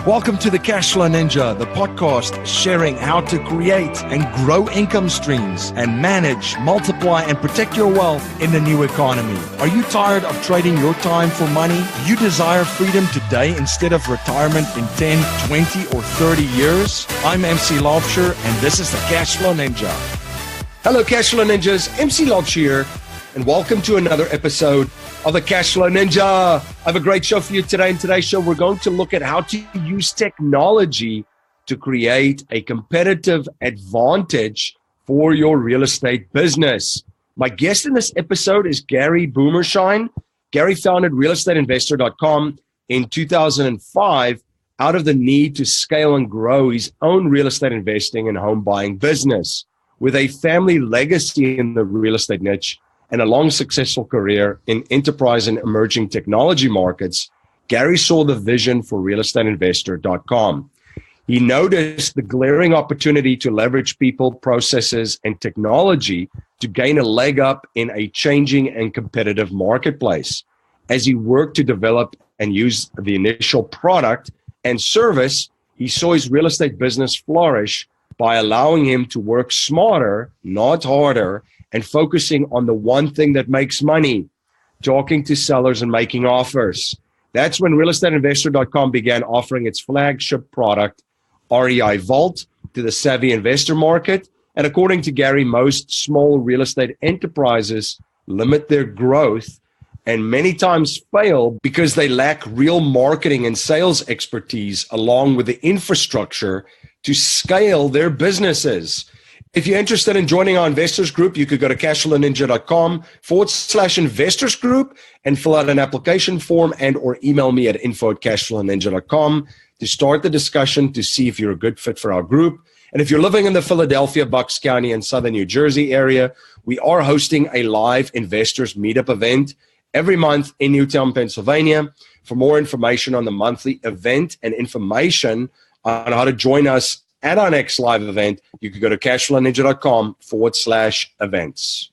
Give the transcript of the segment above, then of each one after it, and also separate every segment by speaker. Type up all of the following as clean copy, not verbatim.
Speaker 1: Welcome to the Cashflow Ninja, the podcast sharing how to create and grow income streams and manage, multiply, and protect your wealth in the new economy. Are you tired of trading your time for money? Do you desire freedom today instead of retirement in 10, 20, or 30 years? I'm MC Laubscher, and this is the Cashflow Ninja. Hello, Cashflow Ninjas. MC Laubscher here, and welcome to another episode of the Cashflow Ninja. I have a great show for you today. In today's show, we're going to look at how to use technology to create a competitive advantage for your real estate business. My guest in this episode is Gary Boomershine. Gary founded realestateinvestor.com in 2005 out of the need to scale and grow his own real estate investing and home buying business. With a family legacy in the real estate niche and a long successful career in enterprise and emerging technology markets, Gary saw the vision for realestateinvestor.com. He noticed the glaring opportunity to leverage people, processes, and technology to gain a leg up in a changing and competitive marketplace. As he worked to develop and use the initial product and service, he saw his real estate business flourish by allowing him to work smarter, not harder, and focusing on the one thing that makes money, talking to sellers and making offers. That's when realestateinvestor.com began offering its flagship product, REIvault, to the savvy investor market. And according to Gary, most small real estate enterprises limit their growth and many times fail because they lack real marketing and sales expertise along with the infrastructure to scale their businesses. If you're interested in joining our investors group, you could go to cashflowninja.com/investors group and fill out an application form and or email me at info@cashflowninja.com to start the discussion to see if you're a good fit for our group. And if you're living in the Philadelphia, Bucks County, and Southern New Jersey area, we are hosting a live investors meetup event every month in Newtown, Pennsylvania. For more information on the monthly event and information on how to join us at our next live event, you can go to cashflowninja.com/events.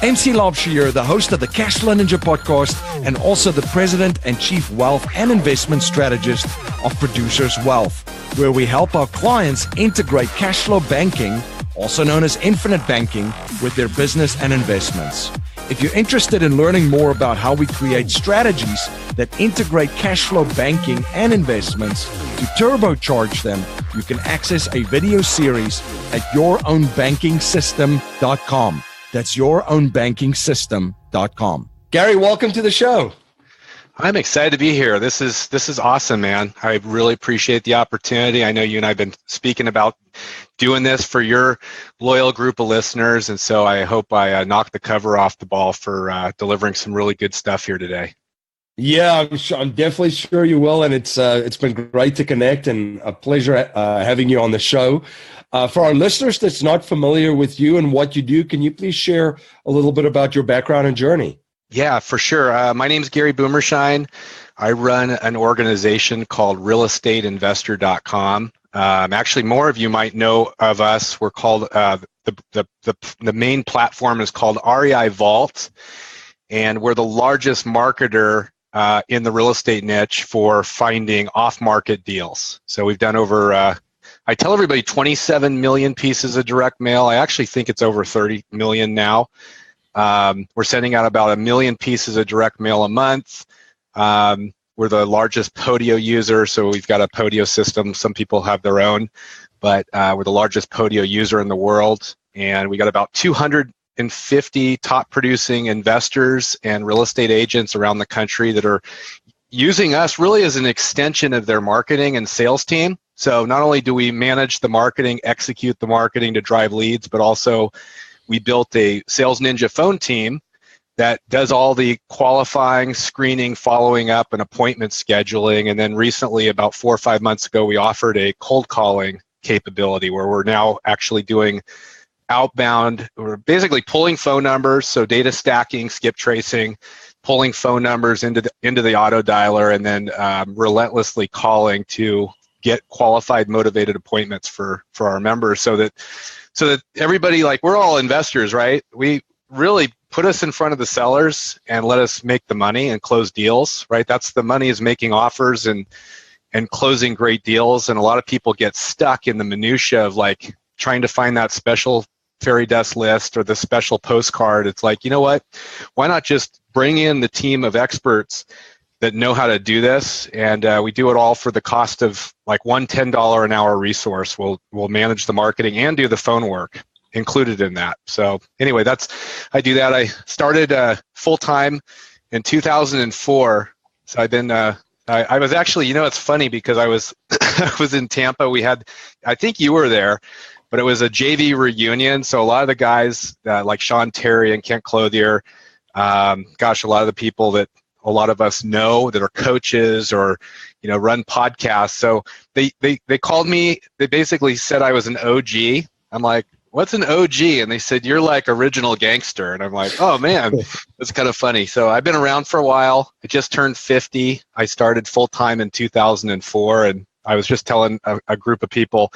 Speaker 1: MC Laubscher, the host of the Cashflow Ninja podcast and also the president and chief wealth and investment strategist of Producers Wealth, where we help our clients integrate cashflow banking, also known as infinite banking, with their business and investments. If you're interested in learning more about how we create strategies that integrate cash flow banking and investments to turbocharge them, you can access a video series at yourownbankingsystem.com. That's yourownbankingsystem.com. Gary, welcome to the show.
Speaker 2: I'm excited to be here. This is awesome, man. I really appreciate the opportunity. I know you and I have been speaking about doing this for your loyal group of listeners, and so I hope I knock the cover off the ball for delivering some really good stuff here today.
Speaker 1: Yeah, I'm definitely sure you will, and it's been great to connect and a pleasure having you on the show. For our listeners that's not familiar with you and what you do, can you please share a little bit about your background and journey?
Speaker 2: Yeah, for sure. My name's Gary Boomershine. I run an organization called realestateinvestor.com. Actually, more of you might know of us. We're called, the main platform is called REIvault, and we're the largest marketer in the real estate niche for finding off-market deals. So we've done over, I tell everybody 27 million pieces of direct mail. I actually think it's over 30 million now. We're sending out about 1 million pieces of direct mail a month. We're the largest Podio user, so we've got a Podio system. Some people have their own, but we're the largest Podio user in the world. And we got about 250 top producing investors and real estate agents around the country that are using us really as an extension of their marketing and sales team. So not only do we manage the marketing, execute the marketing to drive leads, but also we built a Sales Ninja phone team that does all the qualifying, screening, following up, and appointment scheduling. And then recently, about 4 or 5 months ago, we offered a cold calling capability where we're now actually doing outbound. We're basically pulling phone numbers, so data stacking, skip tracing, pulling phone numbers into the auto dialer, and then relentlessly calling to get qualified, motivated appointments for our members, so that everybody, like, we're all investors, right? We really put us in front of the sellers and let us make the money and close deals, right? That's the money, is making offers and and closing great deals. And a lot of people get stuck in the minutia of like trying to find that special fairy dust list or the special postcard. It's like, you know what? Why not just bring in the team of experts that know how to do this, and we do it all for the cost of like one $10 an hour resource. We'll manage the marketing and do the phone work included in that. So anyway, I do that. I started full time in 2004. So I've been I was actually, it's funny because I was I was in Tampa. We had, I think you were there, but it was a JV reunion. So a lot of the guys like Sean Terry and Kent Clothier, a lot of the people that a lot of us know that are coaches or, run podcasts. So they called me, they basically said I was an OG. I'm like, what's an OG? And they said, you're like original gangster. And I'm like, oh man, that's kind of funny. So I've been around for a while. I just turned 50. I started full time in 2004. And I was just telling a group of people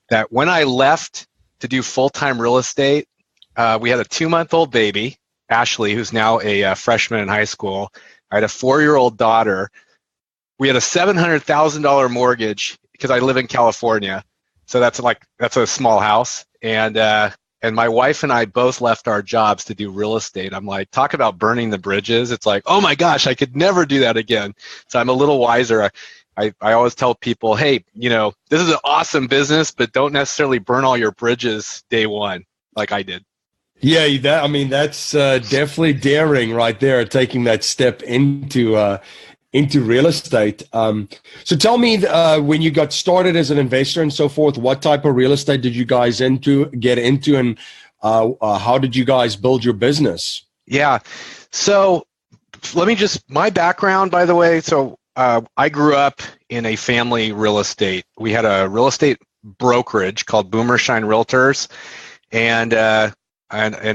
Speaker 2: that when I left to do full-time real estate, we had a 2-month-old baby, Ashley, who's now a freshman in high school. I had a 4-year-old daughter. We had a $700,000 mortgage because I live in California. So that's a small house. And my wife and I both left our jobs to do real estate. I'm like, talk about burning the bridges. It's like, oh my gosh, I could never do that again. So I'm a little wiser. I always tell people, hey, this is an awesome business, but don't necessarily burn all your bridges day one like I did.
Speaker 3: Yeah, that's definitely daring right there, taking that step into real estate. So tell me, when you got started as an investor and so forth, what type of real estate did you guys get into, and how did you guys build your business?
Speaker 2: Yeah, so my background, by the way. So I grew up in a family real estate. We had a real estate brokerage called Boomershine Realtors, and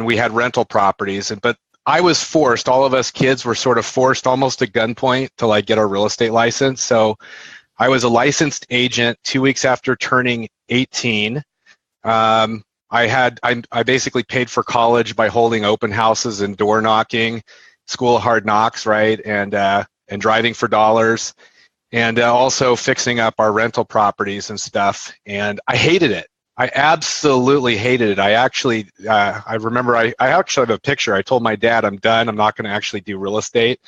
Speaker 2: we had rental properties. But I was forced, all of us kids were sort of forced almost at gunpoint to like get our real estate license. So I was a licensed agent 2 weeks after turning 18. I basically paid for college by holding open houses and door knocking, school of hard knocks, right? And driving for dollars, and also fixing up our rental properties and stuff. And I hated it. I absolutely hated it. I actually, I remember I actually have a picture. I told my dad, I'm done. I'm not going to actually do real estate.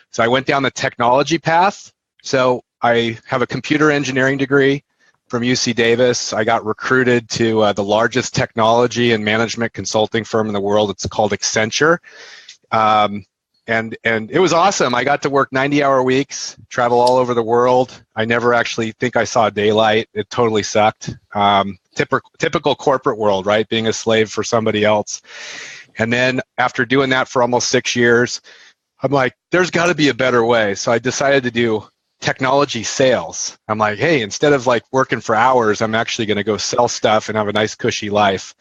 Speaker 2: So I went down the technology path. So I have a computer engineering degree from UC Davis. I got recruited to the largest technology and management consulting firm in the world. It's called Accenture. And it was awesome. I got to work 90-hour weeks, travel all over the world. I never actually think I saw daylight. It totally sucked. Typical corporate world, right? Being a slave for somebody else. And then after doing that for almost 6 years, I'm like, there's got to be a better way. So I decided to do technology sales. I'm like, hey, instead of like working for hours, I'm actually going to go sell stuff and have a nice cushy life.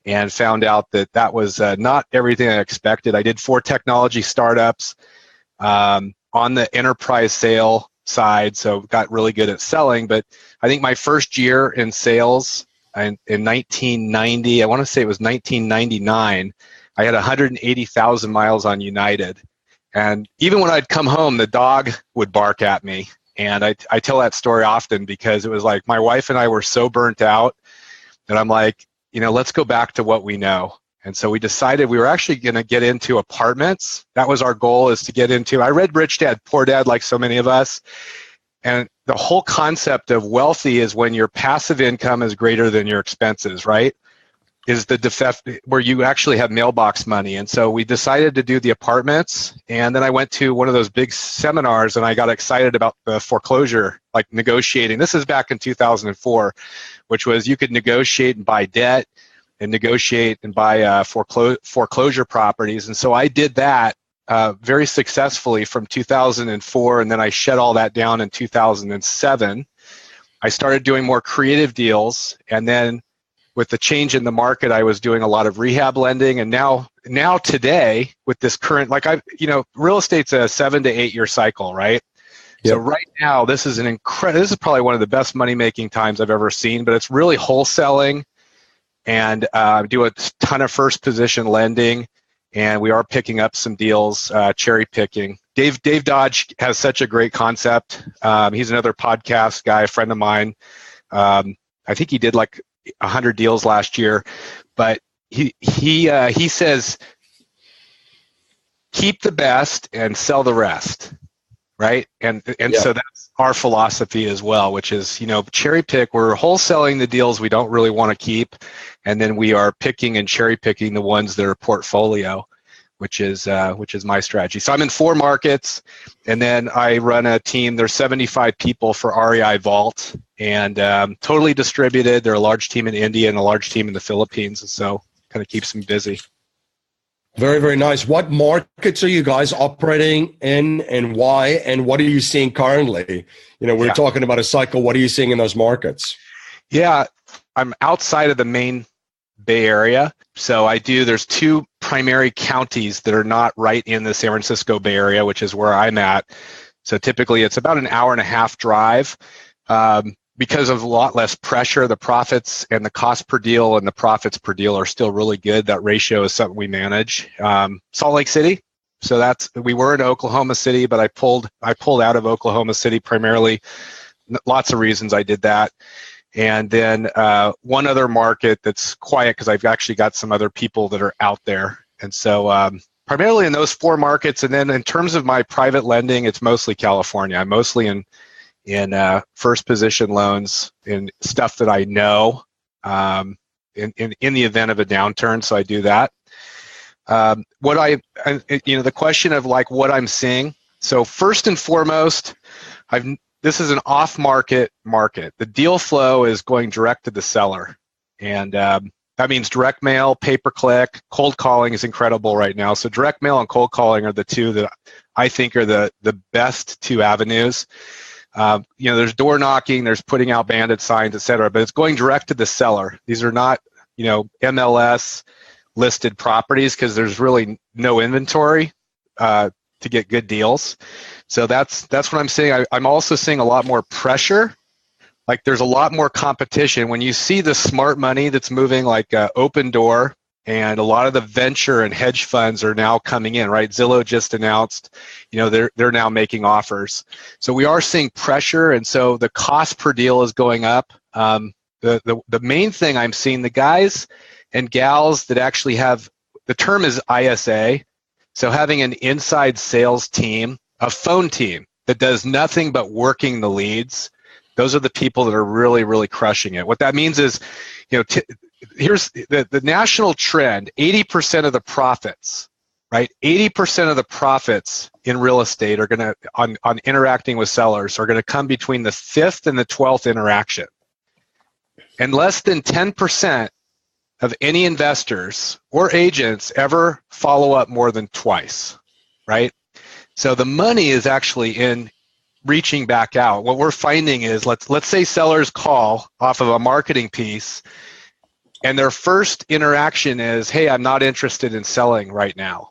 Speaker 2: And found out that was not everything I expected. I did 4 technology startups on the enterprise sale side, so got really good at selling. But I think my first year in sales in 1990, I want to say it was 1999, I had 180,000 miles on United. And even when I'd come home, the dog would bark at me. And I tell that story often because it was like my wife and I were so burnt out that I'm like, let's go back to what we know. And so we decided we were actually going to get into apartments. That was our goal, is to get into, I read Rich Dad, Poor Dad, like so many of us. And the whole concept of wealthy is when your passive income is greater than your expenses, right? Is the where you actually have mailbox money. And so we decided to do the apartments. And then I went to one of those big seminars and I got excited about the foreclosure, like negotiating. This is back in 2004, which was you could negotiate and buy debt and negotiate and buy foreclosure properties. And so I did that very successfully from 2004. And then I shut all that down in 2007. I started doing more creative deals. And then with the change in the market, I was doing a lot of rehab lending. And now today with this current, real estate's a 7 to 8 year cycle, right? Yep. So right now, this is this is probably one of the best money-making times I've ever seen, but it's really wholesaling, and do a ton of first position lending. And we are picking up some deals, cherry picking. Dave Dodge has such a great concept. He's another podcast guy, a friend of mine. I think he did like 100 deals last year, but he says, keep the best and sell the rest, right? And so that's our philosophy as well, which is, cherry pick. We're wholesaling the deals we don't really want to keep, and then we are picking and cherry picking the ones that are portfolio, which is my strategy. So I'm in 4 markets, and then I run a team. There's 75 people for REIvault, and totally distributed. They're a large team in India and a large team in the Philippines, so kind of keeps me busy.
Speaker 3: Very, very nice. What markets are you guys operating in, and why, and what are you seeing currently? We're talking about a cycle. What are you seeing in those markets?
Speaker 2: Yeah, I'm outside of the main Bay Area. So there's 2 primary counties that are not right in the San Francisco Bay Area, which is where I'm at. So typically it's about an hour and a half drive. Because of a lot less pressure, the profits and the cost per deal and the profits per deal are still really good. That ratio is something we manage. Salt Lake City. So we were in Oklahoma City, but I pulled out of Oklahoma City primarily. Lots of reasons I did that. And then one other market that's quiet because I've actually got some other people that are out there. And so primarily in those 4 markets. And then in terms of my private lending, it's mostly California. I'm mostly in first position loans in stuff that I know in the event of a downturn. So I do that. The question of like what I'm seeing. So first and foremost, this is an off-market market. The deal flow is going direct to the seller. And that means direct mail, pay-per-click, cold calling is incredible right now. So direct mail and cold calling are the 2 that I think are the best 2 avenues. There's door knocking, there's putting out bandit signs, et cetera, but it's going direct to the seller. These are not, MLS listed properties because there's really no inventory to get good deals. So that's what I'm seeing. I'm also seeing a lot more pressure. Like there's a lot more competition. When you see the smart money that's moving like Open Door, and a lot of the venture and hedge funds are now coming in, right? Zillow just announced, they're now making offers. So we are seeing pressure, and so the cost per deal is going up. The main thing I'm seeing, the guys and gals that actually have, the term is ISA, so having an inside sales team, a phone team that does nothing but working the leads, those are the people that are really, really crushing it. What that means is, here's the national trend, 80% of the profits, right? 80% of the profits in real estate are going to, on interacting with sellers, are going to come between the 5th and the 12th interaction. And less than 10% of any investors or agents ever follow up more than twice, right? So the money is actually in reaching back out. What we're finding is, let's say sellers call off of a marketing piece, and their first interaction is, hey, I'm not interested in selling right now.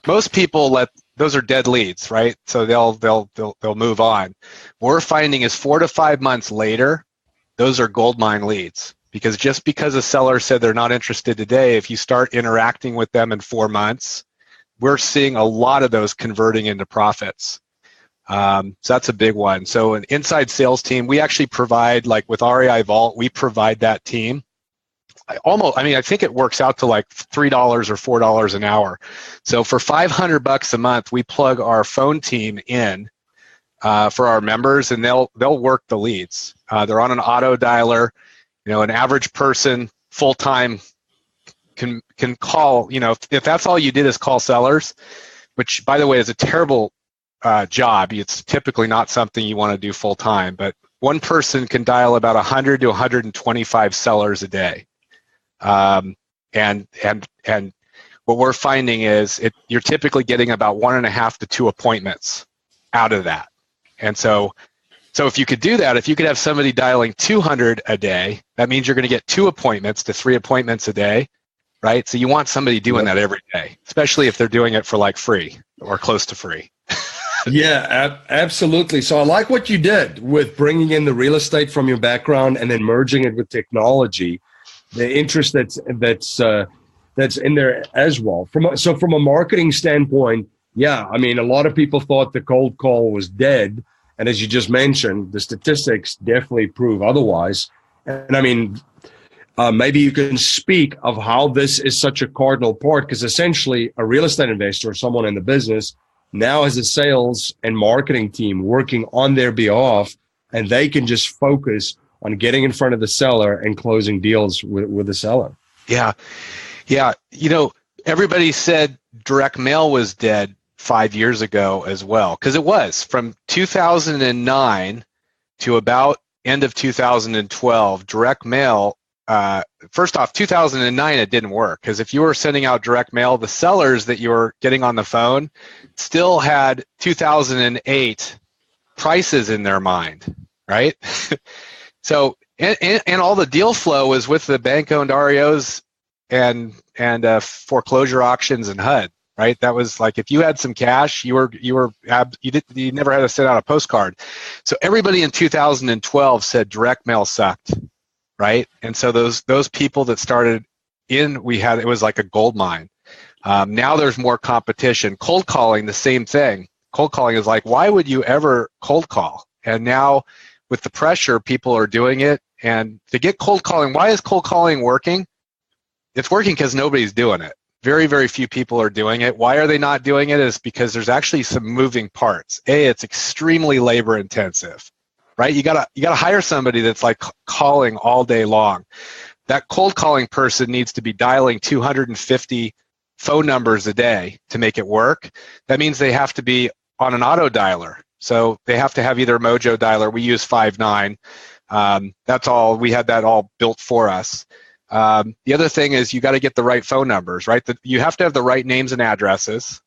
Speaker 2: Most people those are dead leads, right? So they'll move on. What we're finding is 4 to 5 months later, those are goldmine leads. Because just because a seller said they're not interested today, if you start interacting with them in 4 months, we're seeing a lot of those converting into profits. So that's a big one. So an inside sales team, we actually provide, like with REIvault, we provide that team. I think it works out to like $3 or $4 an hour. So for $500 a month, we plug our phone team in for our members, and they'll work the leads. They're on an auto dialer. An average person full-time can call, if that's all you did is call sellers, which by the way is a terrible job. It's typically not something you want to do full-time, but one person can dial about 100 to 125 sellers a day. And what we're finding is you're typically getting about 1.5 to 2 appointments out of that. And so if you could do that, if you could have somebody dialing 200 a day, that means you're going to get 2 appointments to 3 appointments a day, right? So you want somebody doing that every day, especially if they're doing it for like free or close to free.
Speaker 3: Yeah, absolutely. So I like what you did with bringing in the real estate from your background and then merging it with technology. The interest that's in there as well. From a marketing standpoint, Yeah, I mean, a lot of people thought the cold call was dead. And as you just mentioned, the statistics definitely prove otherwise. And I mean, maybe you can speak of how this is such a cardinal part, because essentially a real estate investor or someone in the business now has a sales and marketing team working on their behalf, and they can just focus on getting in front of the seller and closing deals with the seller.
Speaker 2: Yeah. Yeah. Everybody said direct mail was dead 5 years ago as well, because it was from 2009 to about end of 2012. Direct mail, first off, 2009, it didn't work, because if you were sending out direct mail, the sellers that you were getting on the phone still had 2008 prices in their mind, right? So, and all the deal flow was with the bank-owned REOs and foreclosure auctions and HUD, right? That was like, if you had some cash, you never had to send out a postcard. So everybody in 2012 said direct mail sucked, right? And so those people that started it was like a gold mine. Now there's more competition. Cold calling, the same thing. Cold calling is like, why would you ever cold call? And now with the pressure, people are doing it. And to get cold calling, why is cold calling working? It's working because nobody's doing it. Very, very few people are doing it. Why are they not doing it? Is because there's actually some moving parts. It's extremely labor intensive, right? You gotta hire somebody that's like calling all day long. That cold calling person needs to be dialing 250 phone numbers a day to make it work. That means they have to be on an auto dialer. So they have to have either a Mojo dialer. We use 5.9. That's all. We had that all built for us. The other thing is you got to get the right phone numbers, right? You have to have the right names and addresses,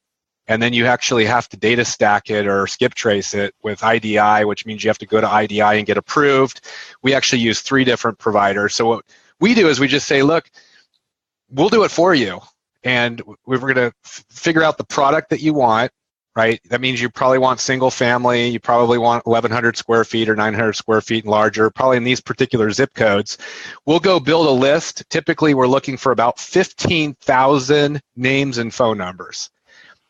Speaker 2: and then you actually have to data stack it or skip trace it with IDI, which means you have to go to IDI and get approved. We actually use 3 different providers. So what we do is we just say, look, we'll do it for you, and we're going to figure out the product that you want. Right? That means you probably want single family, you probably want 1,100 square feet or 900 square feet and larger, probably in these particular zip codes. We'll go build a list. Typically, we're looking for about 15,000 names and phone numbers.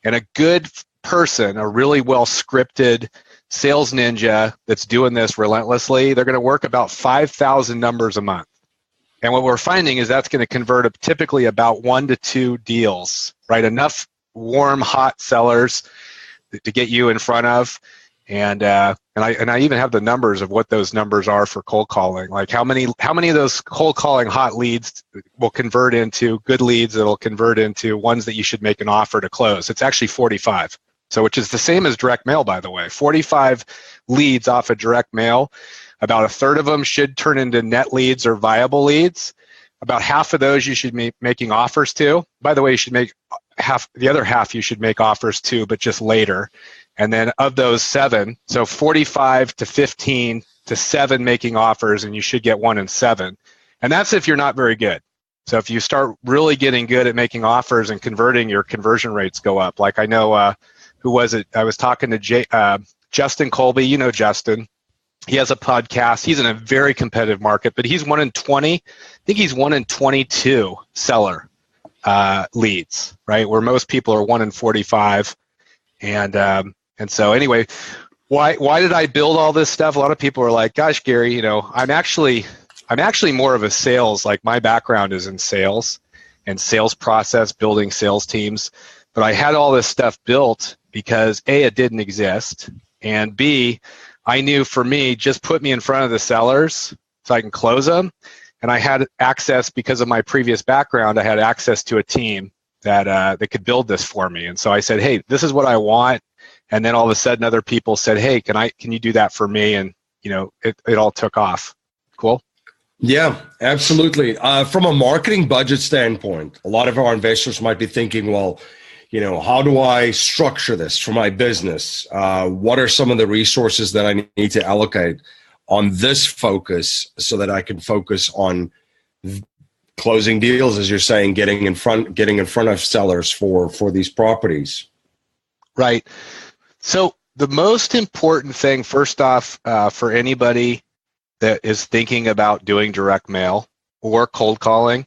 Speaker 2: And a good person, a really well-scripted sales ninja that's doing this relentlessly, they're going to work about 5,000 numbers a month. And what we're finding is that's going to convert typically about 1 to 2 deals, right? Enough warm, hot sellers to get you in front of, and I even have the numbers of what those numbers are for cold calling. Like how many of those cold calling hot leads will convert into good leads that'll convert into ones that you should make an offer to close. It's actually 45. So which is the same as direct mail, by the way. 45 leads off of direct mail. About a third of them should turn into net leads or viable leads. About half of those you should be making offers to. By the way, you should make the other half you should make offers to, but just later. And then of those 7, so 45 to 15 to 7 making offers, and you should get 1 in 7. And that's if you're not very good. So if you start really getting good at making offers and converting, your conversion rates go up. Like I know, who was it? I was talking to Justin Colby. You know Justin. He has a podcast. He's in a very competitive market, but he's 1 in 20. I think he's 1 in 22 seller leads, right? Where most people are 1 in 45. And so anyway, why did I build all this stuff? A lot of people are like, gosh, Gary, I'm actually more of a sales, like my background is in sales and sales process, building sales teams. But I had all this stuff built because A, it didn't exist, and B, I knew for me, just put me in front of the sellers so I can close them. And I had access, because of my previous background, I had access to a team that could build this for me. And so I said, hey, this is what I want. And then all of a sudden other people said, hey, can you do that for me? And it all took off. Cool.
Speaker 3: Yeah, absolutely. From a marketing budget standpoint, a lot of our investors might be thinking, well, how do I structure this for my business? What are some of the resources that I need to allocate on this focus so that I can focus on closing deals, as you're saying, getting in front of sellers for these properties?
Speaker 2: Right. So the most important thing, first off, for anybody that is thinking about doing direct mail or cold calling,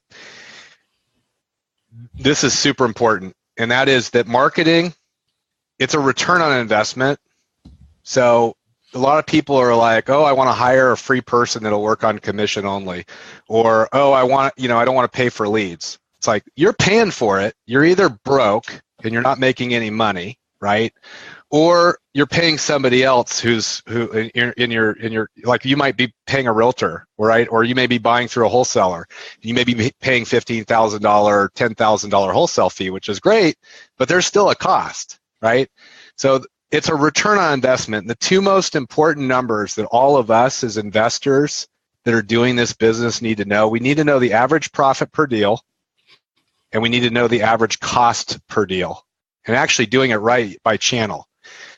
Speaker 2: this is super important. And that is that marketing it's a return on investment. So a lot of people are like, oh, I want to hire a free person that'll work on commission only. Or, oh, I don't want to pay for leads. It's like, you're paying for it. You're either broke and you're not making any money, right? Or you're paying somebody else who in your like, you might be paying a realtor, right? Or you may be buying through a wholesaler. You may be paying $15,000, $10,000 wholesale fee, which is great, but there's still a cost, right? So it's a return on investment. The two most important numbers that all of us as investors that are doing this business need to know, we need to know the average profit per deal, and we need to know the average cost per deal, and actually doing it right by channel.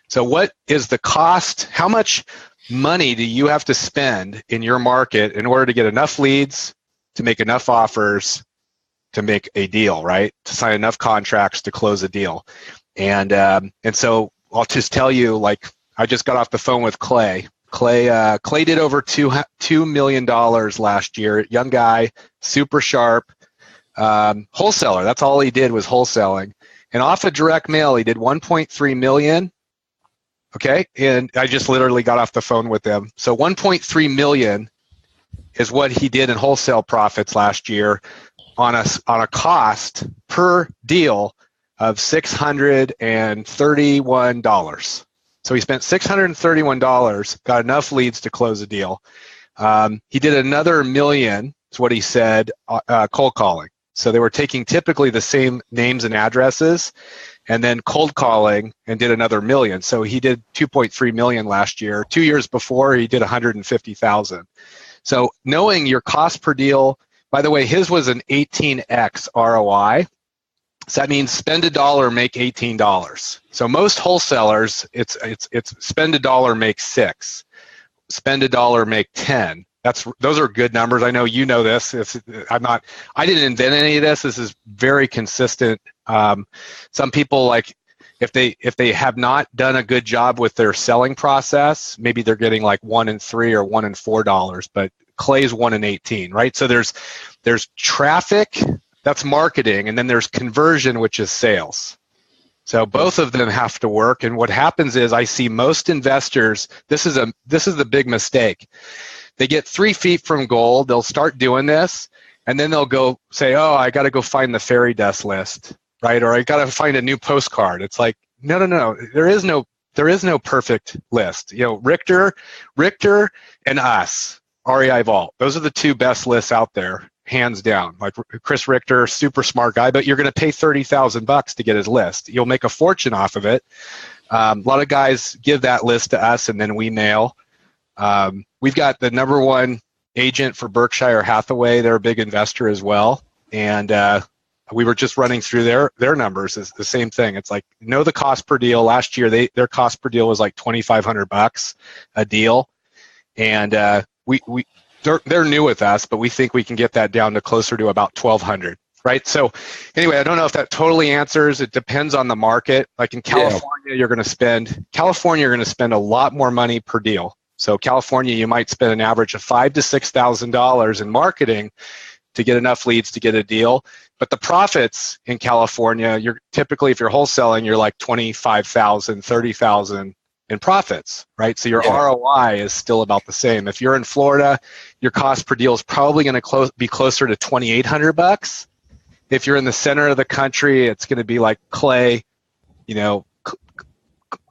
Speaker 2: So what is the cost? How much money do you have to spend in your market in order to get enough leads, to make enough offers, to make a deal, right? To sign enough contracts to close a deal. And so I'll just tell you, like, I just got off the phone with Clay. Clay did over $2 million last year. Young guy, super sharp, wholesaler. That's all he did was wholesaling. And off of direct mail, he did 1.3 million. Okay, and I just literally got off the phone with him. So 1.3 million is what he did in wholesale profits last year on a cost per deal of $631. So he spent $631, got enough leads to close a deal. He did another $1 million, is what he said, cold calling. So they were taking typically the same names and addresses and then cold calling, and did another $1 million. So he did 2.3 million last year. 2 years before, he did 150,000. So knowing your cost per deal, by the way, his was an 18x ROI. So that means spend $1, make $18. So most wholesalers, it's spend $1, make $6. Spend $1, make $10. Those are good numbers. I know you know this. I didn't invent any of this. This is very consistent. Some people, like, if they have not done a good job with their selling process, maybe they're getting like $1 and $3 or $1 and $4. But Clay's $1 and 18, right? So there's traffic, that's marketing, and then there's conversion, which is sales. So both of them have to work. And what happens is, I see most investors, this is the big mistake. They get 3 feet from gold, they'll start doing this, and then they'll go say, oh, I got to go find the fairy dust list, right? Or I got to find a new postcard. It's like, no. There is no perfect list. You know, Richter and us, REIvault. Those are the two best lists out there, hands down. Like Chris Richter, super smart guy, but you're going to pay $30,000 to get his list. You'll make a fortune off of it. A lot of guys give that list to us, and then we mail. We've got the #1 agent for Berkshire Hathaway. They're a big investor as well. And we were just running through their numbers. It's the same thing. It's like, know the cost per deal. Last year, their cost per deal was like $2,500 a deal. And they're new with us, but we think we can get that down to closer to about $1,200. Right. So anyway, I don't know if that totally answers. It depends on the market. Like in California, you're going to spend a lot more money per deal. So California, you might spend an average of $5,000 to $6,000 in marketing to get enough leads to get a deal. But the profits in California, you're typically, if you're wholesaling, you're like $25,000, $30,000 in profits, right? So your ROI is still about the same. If you're in Florida, your cost per deal is probably going to be closer to $2,800. If you're in the center of the country, it's going to be like Clay. You know,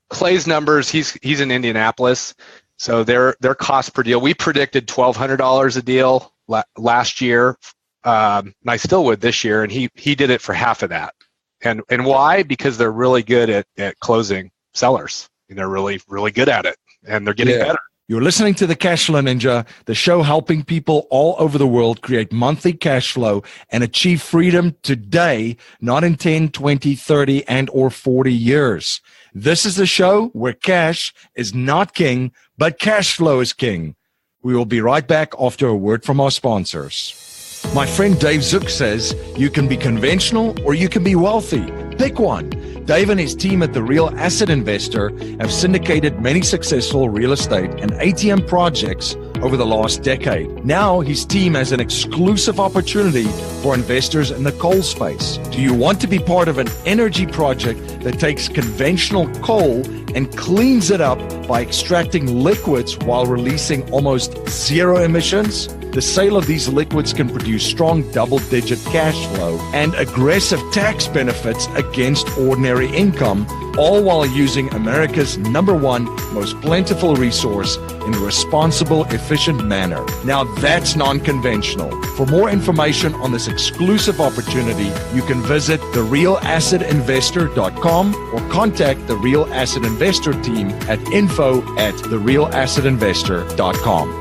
Speaker 2: Clay's numbers. He's in Indianapolis. So their cost per deal, we predicted $1,200 a deal last year, and I still would this year, and he did it for half of that. And why? Because they're really good at closing sellers, and they're really, really good at it, and they're getting better.
Speaker 1: You're listening to the Cashflow Ninja, the show helping people all over the world create monthly cash flow and achieve freedom today, not in 10, 20, 30, and or 40 years. This is the show where cash is not king, but cash flow is king. We will be right back after a word from our sponsors. My friend Dave Zook says you can be conventional or you can be wealthy. Pick one. Dave and his team at The Real Asset Investor have syndicated many successful real estate and ATM projects over the last decade. Now his team has an exclusive opportunity for investors in the coal space. Do you want to be part of an energy project that takes conventional coal and cleans it up by extracting liquids while releasing almost zero emissions? The sale of these liquids can produce strong double-digit cash flow and aggressive tax benefits against ordinary income, all while using America's #1 most plentiful resource in a responsible, efficient manner. Now that's non-conventional. For more information on this exclusive opportunity, you can visit therealassetinvestor.com or contact the Real Asset Investor team at info@therealassetinvestor.com.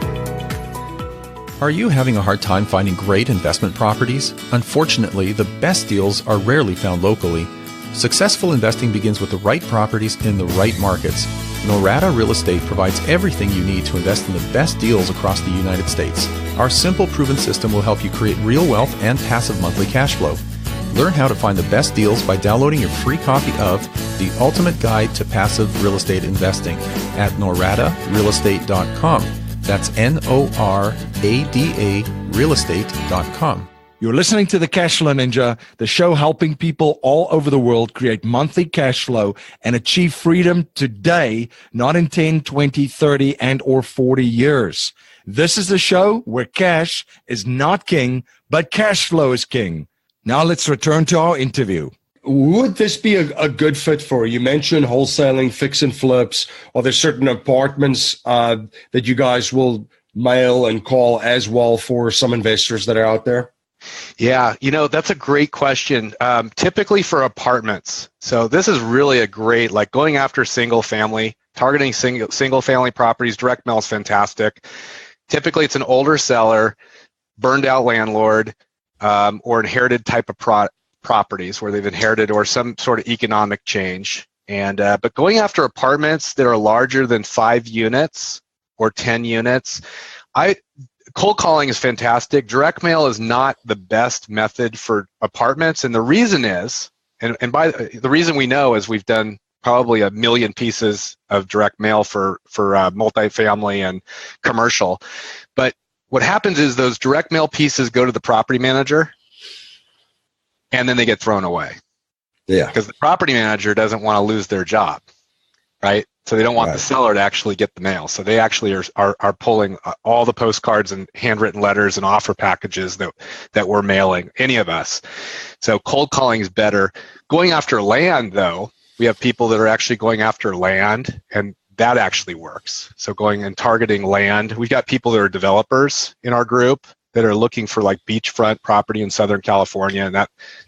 Speaker 4: Are you having a hard time finding great investment properties? Unfortunately, the best deals are rarely found locally. Successful investing begins with the right properties in the right markets. Norada Real Estate provides everything you need to invest in the best deals across the United States. Our simple, proven system will help you create real wealth and passive monthly cash flow. Learn how to find the best deals by downloading your free copy of The Ultimate Guide to Passive Real Estate Investing at noradarealestate.com. That's NORADA realestate.com.
Speaker 1: You're listening to the Cashflow Ninja, the show helping people all over the world create monthly cash flow and achieve freedom today, not in 10, 20, 30, and or 40 years. This is the show where cash is not king, but cash flow is king. Now let's return to our interview.
Speaker 3: Would this be a good fit for you? You mentioned wholesaling, fix and flips. Are there certain apartments that you guys will mail and call as well for some investors that are out there?
Speaker 2: Yeah, that's a great question. Typically for apartments. So this is really a great, like going after single family, targeting single family properties. Direct mail is fantastic. Typically it's an older seller, burned out landlord, or inherited type of properties where they've inherited or some sort of economic change. And but going after apartments that are larger than 5 units or 10 units, cold calling is fantastic. Direct mail is not the best method for apartments, and the reason is, and by the reason we know is we've done probably 1 million pieces of direct mail for multifamily and commercial. But what happens is those direct mail pieces go to the property manager, and then they get thrown away.
Speaker 3: Yeah,
Speaker 2: because the property manager doesn't want to lose their job, right? So they don't want the seller to actually get the mail. So they actually are pulling all the postcards and handwritten letters and offer packages that we're mailing, any of us. So cold calling is better. Going after land, though, we have people that are actually going after land, and that actually works. So going and targeting land. We've got people that are developers in our group that are looking for like beachfront property in Southern California, and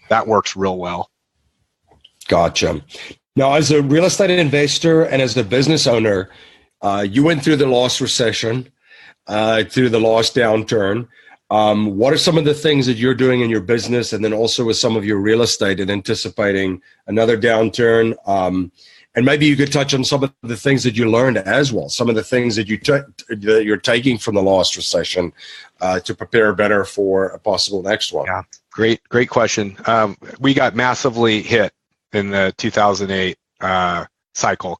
Speaker 2: that works real well.
Speaker 3: Gotcha. Now, as a real estate investor and as a business owner, you went through the last recession, through the last downturn. What are some of the things that you're doing in your business and then also with some of your real estate and anticipating another downturn? And maybe you could touch on some of the things that you learned as well, some of the things that you're taking from the last recession to prepare better for a possible next one.
Speaker 2: Yeah, great question. We got massively hit in the 2008 cycle,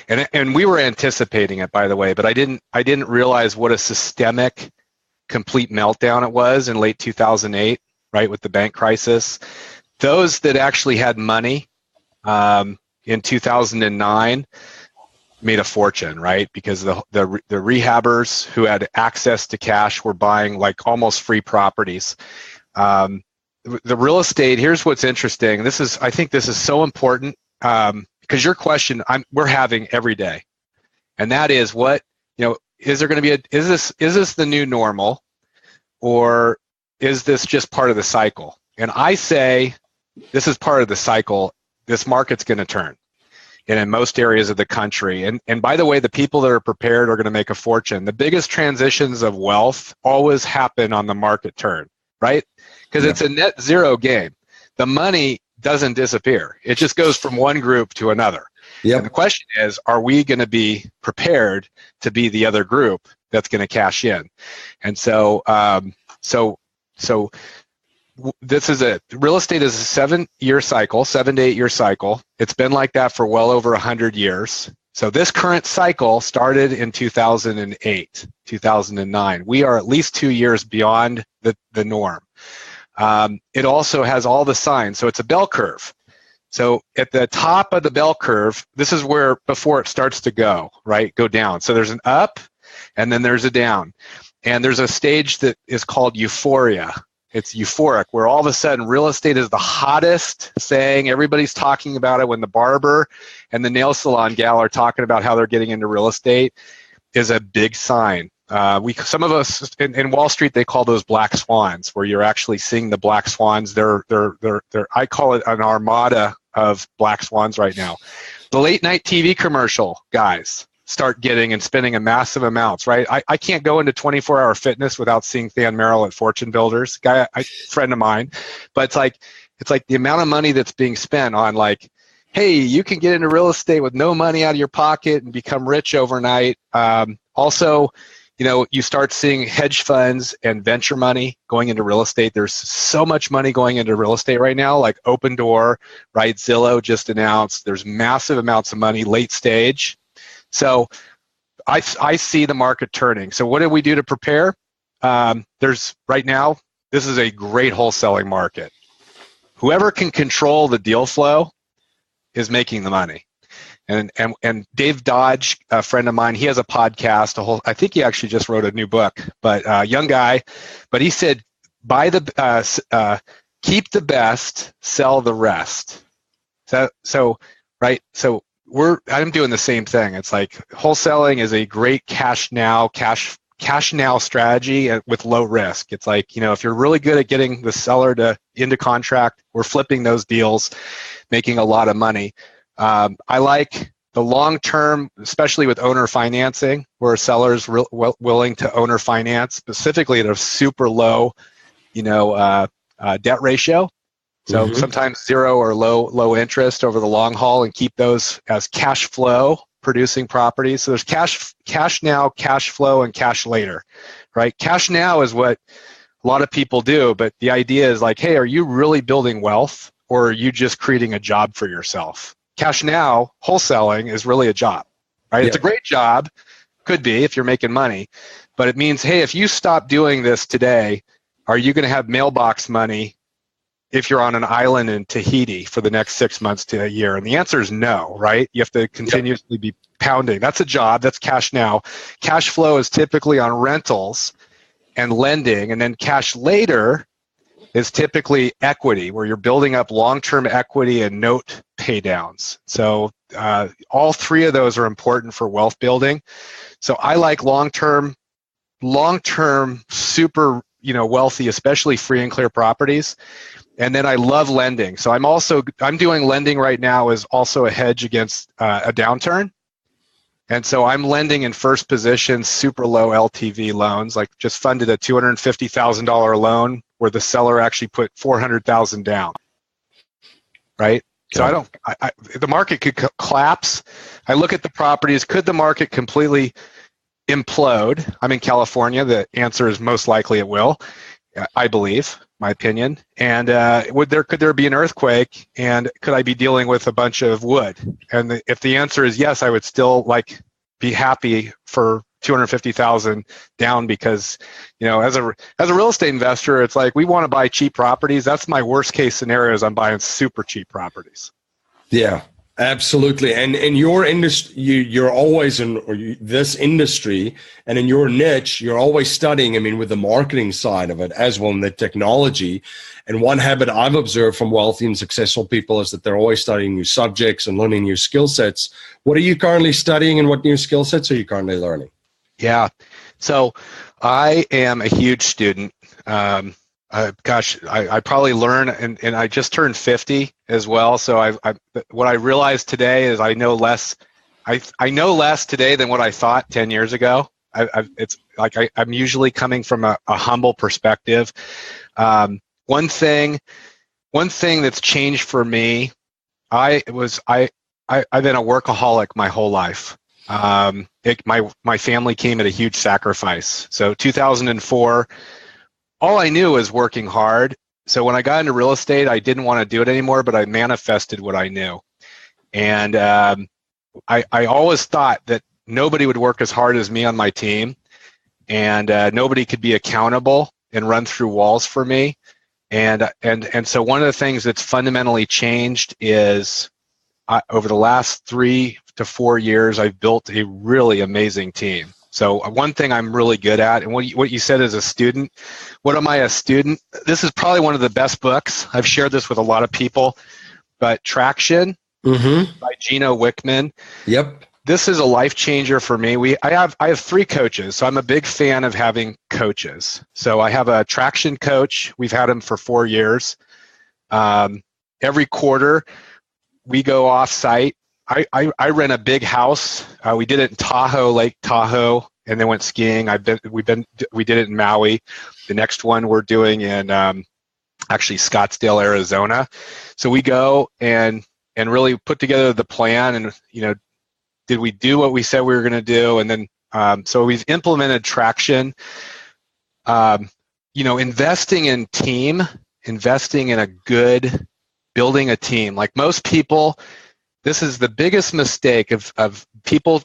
Speaker 2: and we were anticipating it, by the way, but I didn't realize what a systemic, complete meltdown it was in late 2008, right, with the bank crisis. Those that actually had money in 2009 made a fortune, right, because the rehabbers who had access to cash were buying like almost free properties. The real estate, here's what's interesting. I think this is so important because your question we're having every day, and that is is there going to be is this the new normal, or is this just part of the cycle? And I say this is part of the cycle. This market's going to turn, and in most areas of the country. And by the way, the people that are prepared are going to make a fortune. The biggest transitions of wealth always happen on the market turn, right? Because it's a net zero game. The money doesn't disappear. It just goes from one group to another. Yep. And the question is, are we going to be prepared to be the other group that's going to cash in? And so, this is real estate is a 7 to 8 year cycle. It's been like that for well over 100 years. So this current cycle started in 2008, 2009. We are at least 2 years beyond the norm. It also has all the signs. So it's a bell curve. So at the top of the bell curve, this is where before it starts to go down. So there's an up and then there's a down. And there's a stage that is called euphoria. It's euphoric, where all of a sudden real estate is the hottest thing. Everybody's talking about it when the barber and the nail salon gal are talking about how they're getting into real estate is a big sign. Some of us in Wall Street, they call those black swans, where you're actually seeing the black swans. They're I call it an armada of black swans right now. The late night TV commercial guys start getting and spending a massive amounts, right? I can't go into 24-hour fitness without seeing Than Merrill at Fortune Builders, friend of mine. But it's like the amount of money that's being spent on like, hey, you can get into real estate with no money out of your pocket and become rich overnight. Also, you start seeing hedge funds and venture money going into real estate. There's so much money going into real estate right now, like Open Door, right? Zillow just announced there's massive amounts of money late stage. So I see the market turning. So what do we do to prepare? Right now, this is a great wholesaling market. Whoever can control the deal flow is making the money. And Dave Dodge, a friend of mine, he has a podcast. I think he actually just wrote a new book, but young guy. But he said, keep the best, sell the rest. So I'm doing the same thing. It's like wholesaling is a great cash now strategy with low risk. It's like, if you're really good at getting the seller into contract, we're flipping those deals, making a lot of money. I like the long term, especially with owner financing, where a seller is willing to owner finance, specifically at a super low, debt ratio. So sometimes zero or low interest over the long haul, and keep those as cash flow producing properties. So there's cash now, cash flow, and cash later, right? Cash now is what a lot of people do, but the idea is like, hey, are you really building wealth, or are you just creating a job for yourself? Cash now, wholesaling is really a job, right? Yeah. It's a great job, could be if you're making money, but it means, hey, if you stop doing this today, are you going to have mailbox money if you're on an island in Tahiti for the next 6 months to a year? And the answer is no, right? You have to continuously be pounding. That's a job. That's cash now. Cash flow is typically on rentals and lending, and then cash later is typically equity, where you're building up long-term equity and note pay downs. So all three of those are important for wealth building. So I like long-term, super, wealthy, especially free and clear properties. And then I love lending. So I'm doing lending right now as also a hedge against a downturn. And so I'm lending in first position, super low LTV loans, like just funded a $250,000 loan where the seller actually put $400,000 down, right? So the market could collapse. I look at the properties. Could the market completely implode? I'm in California. The answer is most likely it will, I believe, my opinion. And could there be an earthquake? And could I be dealing with a bunch of wood? And if the answer is yes, I would still be happy for $250,000 down, because as a real estate investor, it's like we want to buy cheap properties. That's my worst case scenario, is I'm buying super cheap properties.
Speaker 3: Yeah, absolutely. And in your industry, you're always in this industry, and in your niche, you're always studying, with the marketing side of it as well, and the technology. And one habit I've observed from wealthy and successful people is that they're always studying new subjects and learning new skill sets. What are you currently studying, and what new skill sets are you currently learning?
Speaker 2: Yeah. So I am a huge student. I probably learn, and I just turned 50 as well. So what I realized today is I know less. I know less today than what I thought 10 years ago. It's like I'm usually coming from a humble perspective. One thing that's changed for me, I've been a workaholic my whole life. My family came at a huge sacrifice. So 2004, all I knew was working hard. So when I got into real estate, I didn't want to do it anymore, but I manifested what I knew. And I always thought that nobody would work as hard as me on my team, and nobody could be accountable and run through walls for me. And so one of the things that's fundamentally changed is over the last 3 to 4 years, I've built a really amazing team. So one thing I'm really good at, and what you said as a student, what am I a student? This is probably one of the best books. I've shared this with a lot of people, but Traction by Gino Wickman.
Speaker 3: Yep.
Speaker 2: This is a life changer for me. I have 3 coaches, so I'm a big fan of having coaches. So I have a Traction coach. We've had him for 4 years. Every quarter, we go off site. I rent a big house. We did it in Tahoe, Lake Tahoe, and then went skiing. We did it in Maui. The next one we're doing in actually Scottsdale, Arizona. So we go and really put together the plan, and did we do what we said we were going to do? And then so we've implemented Traction. Investing in team, investing in building a team. Like most people, this is the biggest mistake of people.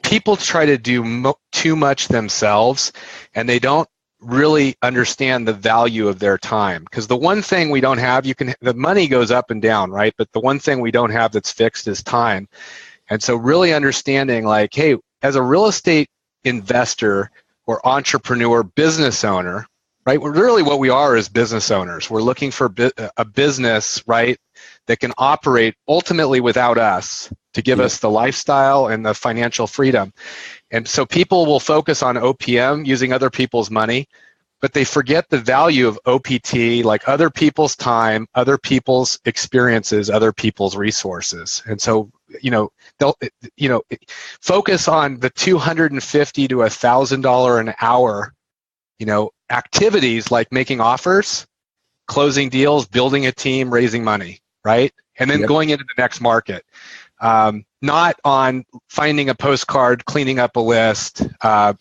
Speaker 2: People try to do too much themselves, and they don't really understand the value of their time. Because the one thing we don't have, the money goes up and down, right? But the one thing we don't have that's fixed is time. And so really understanding, like, hey, as a real estate investor or entrepreneur, business owner, right? Really what we are is business owners. We're looking for a business, right, that can operate ultimately without us to give us the lifestyle and the financial freedom. And so people will focus on OPM, using other people's money, but they forget the value of OPT, like other people's time, other people's experiences, other people's resources. And so, they'll focus on the $250 to $1,000 an hour, activities like making offers, closing deals, building a team, raising money, right? And then going into the next market. Not on finding a postcard, cleaning up a list,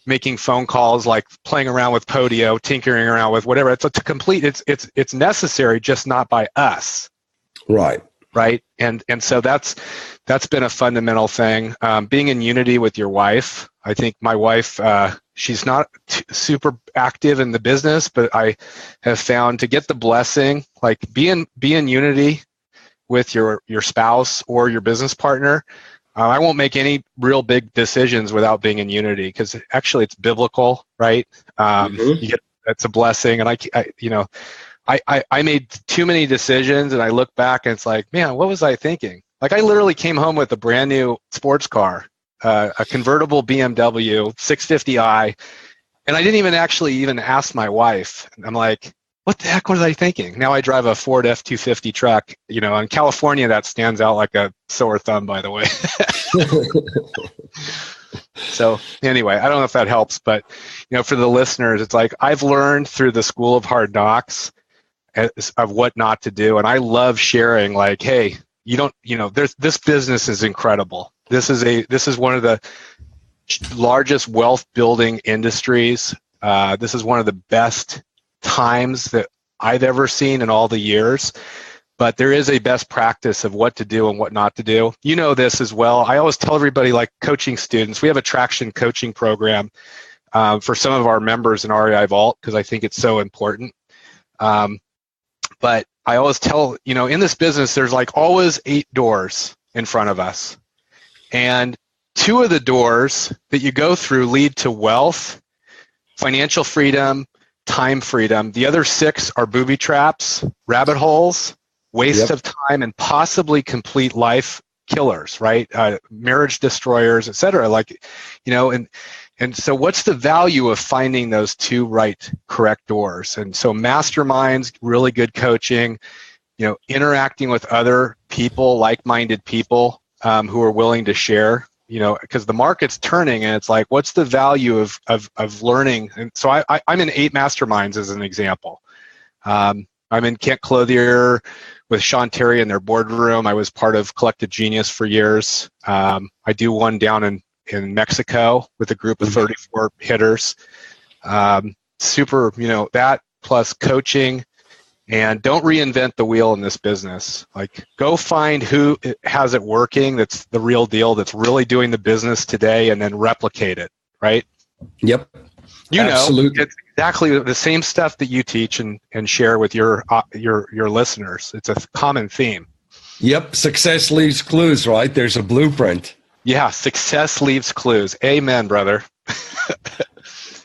Speaker 2: making phone calls, like playing around with Podio, tinkering around with whatever. It's necessary, just not by us. Right. And so that's been a fundamental thing. Being in unity with your wife. I think my wife, she's not super active in the business, but I have found to get the blessing, like be in unity with your spouse or your business partner. I won't make any real big decisions without being in unity, because actually it's biblical, right? That's a blessing. And I made too many decisions, and I look back and it's like, man, what was I thinking? Like, I literally came home with a brand new sports car, a convertible BMW 650i, and I didn't even ask my wife. I'm like, what the heck was I thinking? Now I drive a Ford F-250 truck. In California, that stands out like a sore thumb, by the way. So anyway, I don't know if that helps, but for the listeners, it's like I've learned through the school of hard knocks of what not to do, and I love sharing. Like, hey, this business is incredible. This is one of the largest wealth building industries. This is one of the best times that I've ever seen in all the years, but there is a best practice of what to do and what not to do. You know this as well. I always tell everybody, like coaching students, we have a Traction coaching program for some of our members in REIvault, because I think it's so important. But I always tell, in this business, there's like always 8 doors in front of us, and 2 of the doors that you go through lead to wealth, financial freedom, time freedom. The other 6 are booby traps, rabbit holes, waste of time, and possibly complete life killers, right? Marriage destroyers, etc. And so what's the value of finding those 2 correct doors? And so masterminds, really good coaching, interacting with other people, like-minded people who are willing to share, because the market's turning, and it's like, what's the value of learning? And so I'm in 8 masterminds as an example. I'm in Kent Clothier with Sean Terry in their boardroom. I was part of Collective Genius for years. I do one down in Mexico with a group of 34 hitters. Super, that plus coaching, And don't reinvent the wheel in this business. Like, go find who has it working, that's the real deal, that's really doing the business today, and then replicate it, right?
Speaker 3: Yep. Absolutely.
Speaker 2: It's exactly the same stuff that you teach and share with your listeners. It's a common theme.
Speaker 3: Yep. Success leaves clues, right? There's a blueprint.
Speaker 2: Yeah, success leaves clues. Amen, brother.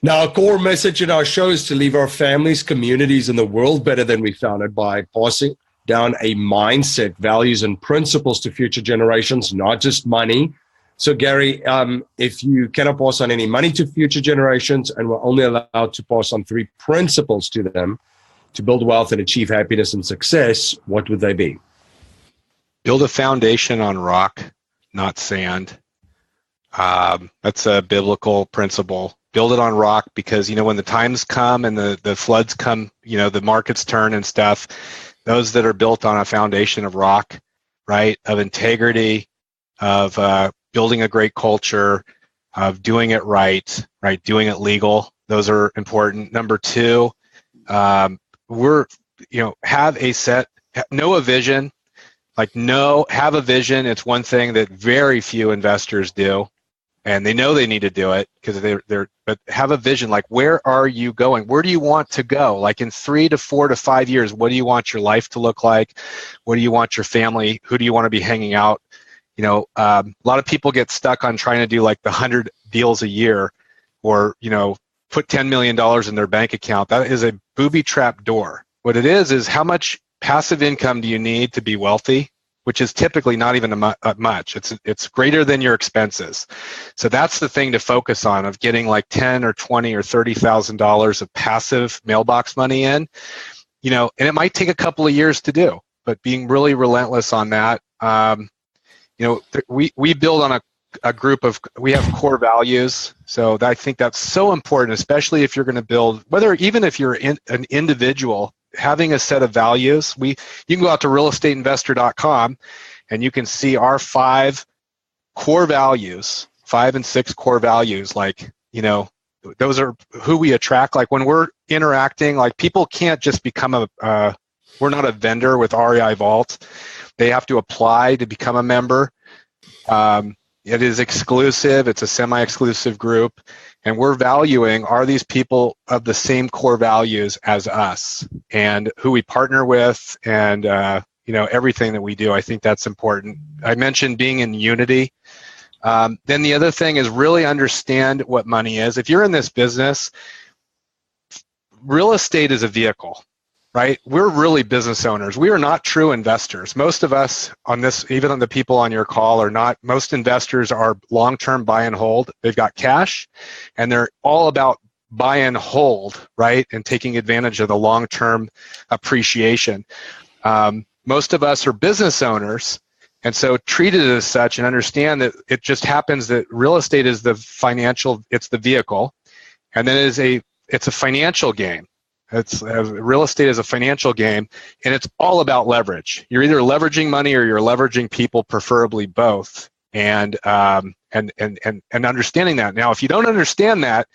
Speaker 3: Now, a core message in our show is to leave our families, communities, and the world better than we found it by passing down a mindset, values, and principles to future generations, not just money. So, Gary, if you cannot pass on any money to future generations and we're only allowed to pass on 3 principles to them to build wealth and achieve happiness and success, what would they be?
Speaker 2: Build a foundation on rock, not sand. That's a biblical principle. Build it on rock because, when the times come and the floods come, the markets turn and stuff, those that are built on a foundation of rock, right, of integrity, of building a great culture, of doing it right, doing it legal, those are important. Number 2, have a vision. Have a vision. It's one thing that very few investors do. And they know they need to do it because but have a vision. Like, where are you going? Where do you want to go? Like, in 3 to 4 to 5 years, what do you want your life to look like? What do you want your family? Who do you want to be hanging out? A lot of people get stuck on trying to do like the 100 deals a year, or, put $10 million in their bank account. That is a booby trap door. What it is how much passive income do you need to be wealthy? Which is typically not even much. It's greater than your expenses. So that's the thing to focus on, of getting like $10 or $20 or $30,000 of passive mailbox money in, and it might take a couple of years to do, but being really relentless on that. We build on we have core values. So I think that's so important, especially if you're going to build, even if you're an individual, having a set of values. You can go out to realestateinvestor.com and you can see our 5 core values, 5 and 6 core values. Those are who we attract. Like, when we're interacting, like, people can't just become we're not a vendor with REIvault. They have to apply to become a member. It is exclusive. It's a semi-exclusive group. And we're valuing, are these people of the same core values as us, and who we partner with, and everything that we do. I think that's important. I mentioned being in unity. Then the other thing is really understand what money is. If you're in this business, real estate is a vehicle, right? We're really business owners. We are not true investors. Most of us on this, even on the people on your call, are not. Most investors are long-term buy and hold. They've got cash, and they're all about buy and hold, right? And taking advantage of the long-term appreciation. Most of us are business owners, and so treat it as such, and understand that it just happens that real estate is it's the vehicle, and then it's a financial game. Real estate is a financial game, and it's all about leverage. You're either leveraging money or you're leveraging people, preferably both. And understanding that. Now, if you don't understand that,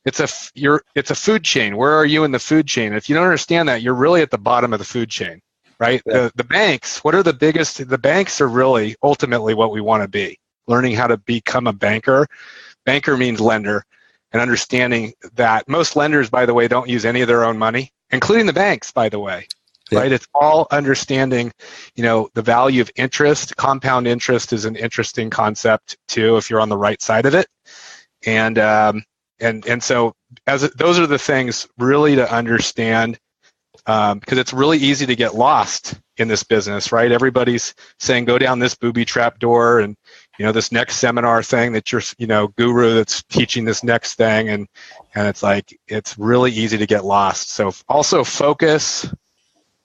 Speaker 2: it's a food chain. Where are you in the food chain? If you don't understand that, you're really at the bottom of the food chain, right? Yeah. The banks, what are the biggest? The banks are really ultimately what we want to be. Learning how to become a banker. Banker means lender. And understanding that most lenders, by the way, don't use any of their own money, including the banks, by the way, right? It's all understanding, the value of interest. Compound interest is an interesting concept too, if you're on the right side of it. And so those are the things really to understand, because it's really easy to get lost in this business, right? Everybody's saying, go down this booby trap door, and this next seminar thing that your guru that's teaching this next thing, and it's like, it's really easy to get lost. So also focus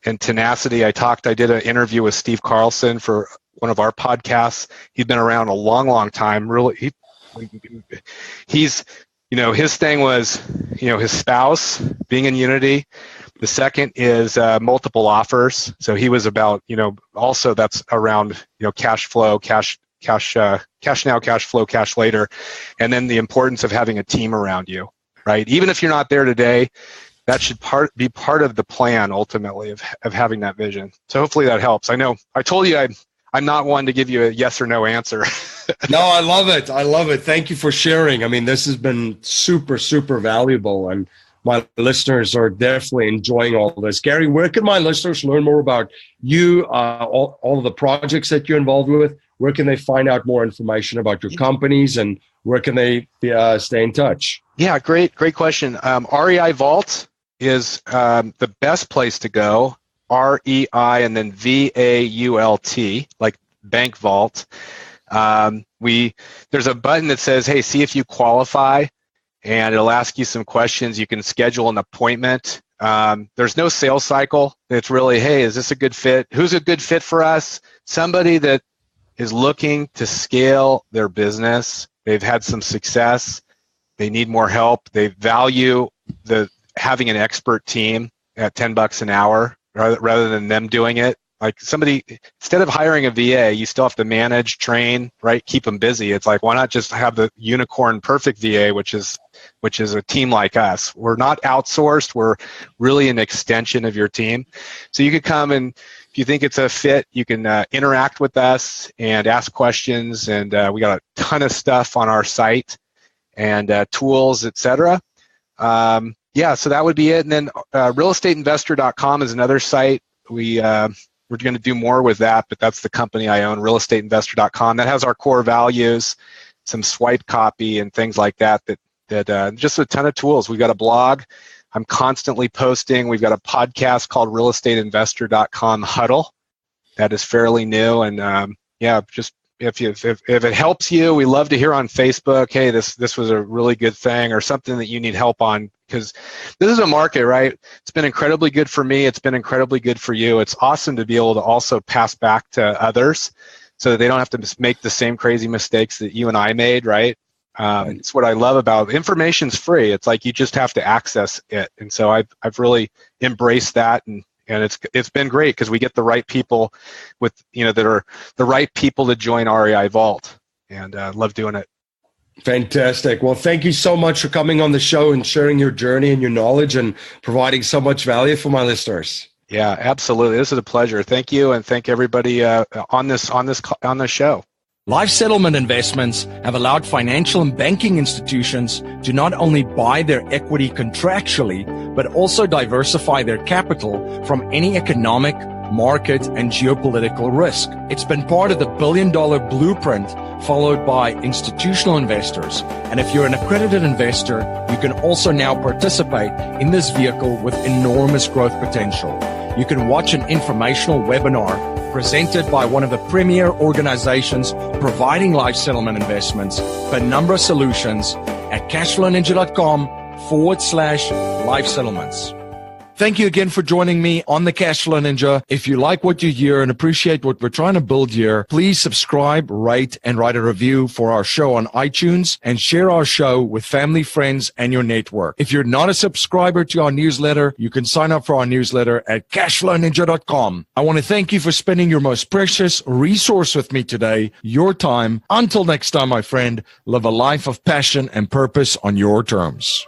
Speaker 2: and tenacity. I did an interview with Steve Carlson for one of our podcasts. He's been around a long time. Really, he's his thing was his spouse, being in unity. The second is multiple offers. So he was about also that's around cash flow, cash now, cash flow, cash later, and then the importance of having a team around you, right? Even if you're not there today, that should be part of the plan ultimately of having that vision. So hopefully that helps. I know I told you I'm not one to give you a yes or no answer.
Speaker 3: No, I love it. I love it. Thank you for sharing. I mean, this has been super, super valuable, and my listeners are definitely enjoying all this. Gary, where can my listeners learn more about you, all of the projects that you're involved with? Where can they find out more information about your companies, and where can they stay in touch?
Speaker 2: Yeah, great question. REIvault is the best place to go. REI and then VAULT, like Bank Vault. There's a button that says, hey, see if you qualify, and it'll ask you some questions. You can schedule an appointment. There's no sales cycle. It's really, hey, is this a good fit? Who's a good fit for us? Somebody that is looking to scale their business. They've had some success. They need more help. They value having an expert team at $10 an hour rather than them doing it. Like somebody, instead of hiring a VA, you still have to manage, train, right? Keep them busy. It's like, why not just have the unicorn perfect VA, which is a team like us. We're not outsourced. We're really an extension of your team. So you could come, and if you think it's a fit, you can interact with us and ask questions. And we got a ton of stuff on our site and tools, etc. Yeah, so that would be it. And then realestateinvestor.com is another site. We're going to do more with that, but that's the company I own, realestateinvestor.com. That has our core values, some swipe copy and things like that just a ton of tools. We've got a blog. I'm constantly posting. We've got a podcast called realestateinvestor.com Huddle that is fairly new. And just if it helps you, we love to hear on Facebook, hey, this was a really good thing, or something that you need help on, because this is a market, right? It's been incredibly good for me. It's been incredibly good for you. It's awesome to be able to also pass back to others so that they don't have to make the same crazy mistakes that you and I made, right? It's what I love about information's free. It's like you just have to access it. And so I've really embraced that, and it's been great because we get the right people that are the right people to join REIvault, and love doing it.
Speaker 3: Fantastic. Well, thank you so much for coming on the show and sharing your journey and your knowledge and providing so much value for my listeners.
Speaker 2: Yeah, absolutely. This is a pleasure. Thank you, and thank everybody on this show.
Speaker 1: Life settlement investments have allowed financial and banking institutions to not only buy their equity contractually, but also diversify their capital from any economic, market, and geopolitical risk. It's been part of the billion-dollar blueprint followed by institutional investors. And if you're an accredited investor, you can also now participate in this vehicle with enormous growth potential. You can watch an informational webinar presented by one of the premier organizations providing life settlement investments, Penumbra Solutions, at cashflowninja.com/life settlements. Thank you again for joining me on the Cashflow Ninja. If you like what you hear and appreciate what we're trying to build here, please subscribe, rate, and write a review for our show on iTunes, and share our show with family, friends, and your network. If you're not a subscriber to our newsletter, you can sign up for our newsletter at cashflowninja.com. I want to thank you for spending your most precious resource with me today, your time. Until next time, my friend, live a life of passion and purpose on your terms.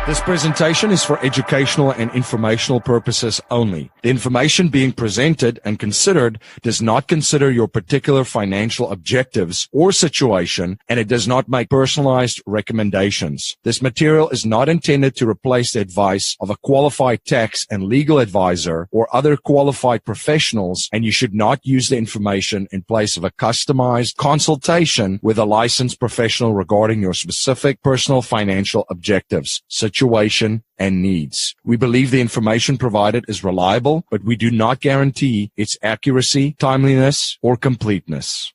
Speaker 1: This presentation is for educational and informational purposes only. The information being presented and considered does not consider your particular financial objectives or situation, and it does not make personalized recommendations. This material is not intended to replace the advice of a qualified tax and legal advisor or other qualified professionals, and you should not use the information in place of a customized consultation with a licensed professional regarding your specific personal financial objectives, situation, and needs. We believe the information provided is reliable, but we do not guarantee its accuracy, timeliness, or completeness.